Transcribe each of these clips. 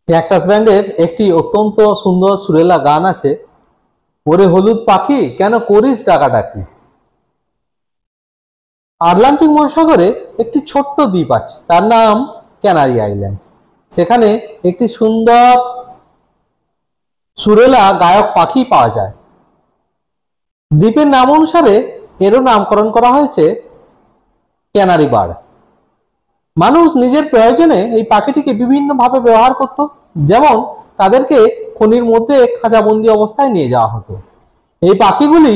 Cactus ব্যান্ডের একটি অত্যন্ত সুন্দর সুরেলা গান আছে, ওরে হলুদ পাখি কেন করিস ডাকাডাকি। আটলান্টিক মহাসাগরে একটি ছোট্ট দ্বীপ আছে, তার নাম ক্যানারি আইল্যান্ড। সেখানে একটি সুন্দর সুরেলা গায়ক পাখি পাওয়া যায়। দ্বীপের নাম অনুসারে এরও নামকরণ করা হয়েছে ক্যানারি বার্ড। মানুষ নিজের প্রয়োজনে এই পাখিটিকে বিভিন্নভাবে ব্যবহার করত, যেমন তাদেরকে খনির মধ্যে খাঁচাবন্দি অবস্থায় নিয়ে যাওয়া হতো। এই পাখিগুলি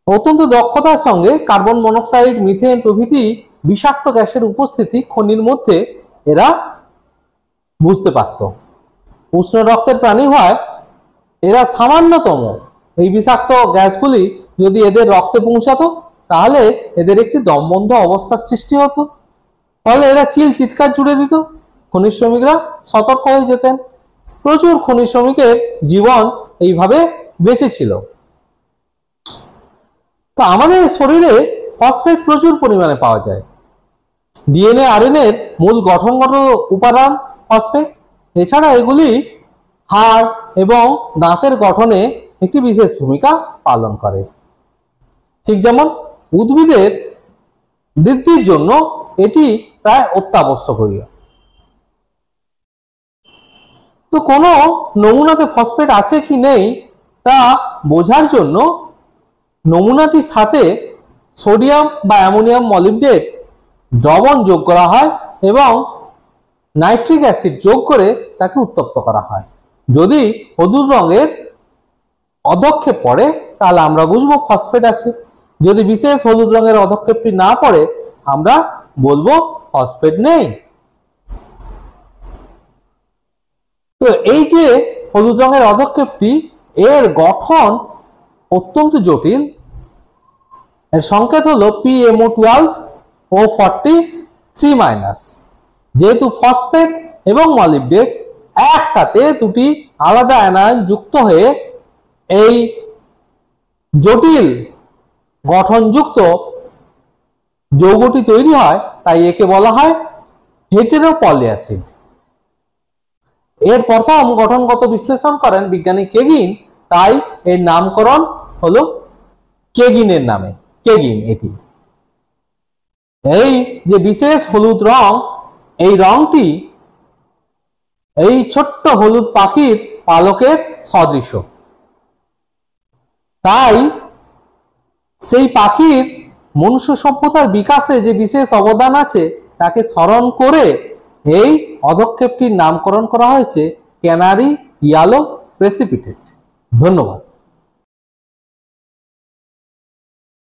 অত্যন্ত দক্ষতার সঙ্গে কার্বন মনোক্সাইড, মিথেন প্রভৃতি বিষাক্ত গ্যাসের উপস্থিতি খনির মধ্যে এরা বুঝতে পারত। উষ্ণ রক্তের প্রাণী হয় এরা সামান্যতম এই বিষাক্ত গ্যাসগুলি যদি এদের রক্তে পৌঁছাতো তাহলে এদের একটি দমবন্ধ অবস্থার সৃষ্টি হতো, ফলে এরা চিৎকার জুড়ে দিত। খনিজ শ্রমিকরা সতর্ক হয়ে যেতেন। প্রচুর খনিজ শ্রমিকের জীবন এইভাবে বেঁচে ছিল। তো আমাদের শরীরে ফসফেট প্রচুর পরিমাণে পাওয়া যায়। ডিএনএ আরএনএ এর মূল গঠনগত উপাদান ফসফেট। এছাড়া এগুলি হাড় এবং দাঁতের গঠনে একটি বিশেষ ভূমিকা পালন করে। ঠিক যেমন উদ্ভিদের বৃদ্ধির জন্য এটি প্রায় অত্যাবশ্যকীয়। তো কোনো নমুনাতে ফসফেট আছে কি নেই তা বোঝার জন্য নমুনাটির সাথে সোডিয়াম বা অ্যামোনিয়াম মলিবডেট দ্রবণ যোগ করা হয় এবং নাইট্রিক অ্যাসিড যোগ করে তাকে উত্তপ্ত করা হয়। যদি হলুদ রঙের অধক্ষেপ পড়ে তাহলে আমরা বুঝবো ফসফেট আছে। যদি বিশেষ হলুদ রঙের অধক্ষেপটি না পড়ে আমরা বলবো ফসফেট নেই। তো এই যে হলুদ রঙের অধক্ষেপটি, এর গঠন অত্যন্ত জটিল। এর সংকেত হলো PMO12O43-। যেহেতু ফসফেট এবং মলিবডেট একসাথে দুটি আলাদা অ্যানায়ন যুক্ত হয়ে এই জটিল গঠনযুক্ত যৌগটি তৈরি হয়, তাই একে বলা হয় হেটেরোপলিঅ্যাসিড। এর প্রথম গঠনগত বিশ্লেষণ করেন বিজ্ঞানী কেগিন, তাই এর নামকরণ হলো কেগিনের নামে। কেগিন এটি। এই যে বিশেষ হলুদ রং, এই রংটি এই ছোট্ট হলুদ পাখির পালকের সদৃশ। তাই সেই পাখির মনুষ্য সভ্যতার বিকাশে যে বিশেষ অবদান আছে তাকে স্মরণ করে এই অধক্ষেপটির নামকরণ করা হয়েছে ক্যানারি ইয়েলো প্রেসিপিটেট। ধন্যবাদ।